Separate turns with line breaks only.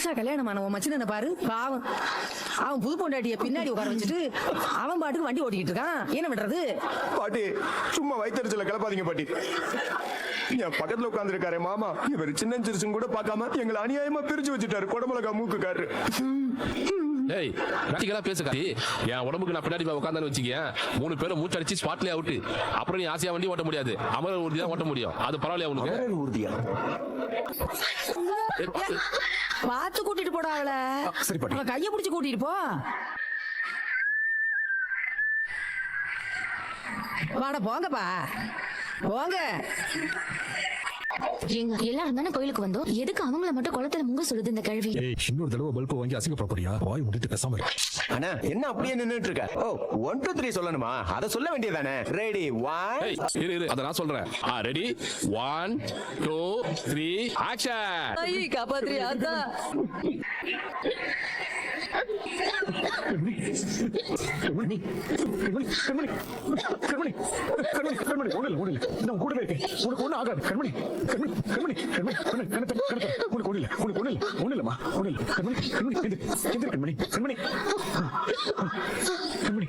புதுசா கல்யாணம் ஆன உன் மச்சினனை பாரு பாவம். அவன் புது பொண்டாட்டிய பின்னாடி உட்கார வச்சுட்டு அவன் பாட்டுக்கு வண்டி ஓட்டிக்கிட்டு இருக்கான். என்ன பண்றது?
பாட்டி சும்மா வயிற்றுல கிளப்பாதீங்க பாட்டி. என் பக்கத்துல உட்கார்ந்து இருக்காரு மாமா, இவர் சின்ன சிறுசும் கூட பார்க்காம எங்களை அநியாயமா பிரிச்சு வச்சுட்டாரு. குடமிளகா மூக்குக்காரு.
ஏய் ராஜிகளா பேச காட்டி. என் உடம்புக்கு நான் பின்னாடி உட்காந்தான்னு வச்சுக்கேன், 3 பேரும் மூச்சு அடிச்சு ஸ்பாட்லயே அவுட்டு. அப்புறம் நீ ஆசையா வண்டி ஓட்ட முடியாது, அமர ஊர்தி தான் ஓட்ட முடியும். அது பரவாயில்லையா உனக்கு?
ஊர்தியா?
பார்த்து கூட்டிட்டு போடா அவளை.
சரி பாட்டி.
அவன் கைய பிடிச்சு கூட்டிட்டு போ. வாட போங்கப்பா போங்க.
எங்க எல்லாரும் தானே கோயிலுக்கு வந்தோம், எதுக்கு அவங்கள மட்டும் குளத்துல முங்க சொல்லுது இந்த கேள்வி?
ஏய் இன்னொரு தடவை பல்ப் வாங்கி அசிங்கப்படியா? வாய் முடிட்டு பேசாம இரு.
அண்ணா என்ன அப்படியே நின்னுட்டு இருக்க? ஓ 1 2 3 சொல்லணுமா? அத சொல்ல வேண்டியதானே. ரெடி 1.
ஏய் இரு அத நான் சொல்றேன். Ready 1 2 3 action.
ஐய் காப்பாத்துறியா அத்தா?
கண்மணி நான் கூடவே இருக்கேன். உனக்கு ஒண்ணு ஆகாது கண்மணி. கண்மணி கண்மணி கண்மணி உனக்கு ஒண்ணு இல்லம்மா. ஒண்ணு இல்ல கண்மணி. கண்மணி கண்மணி கண்மணி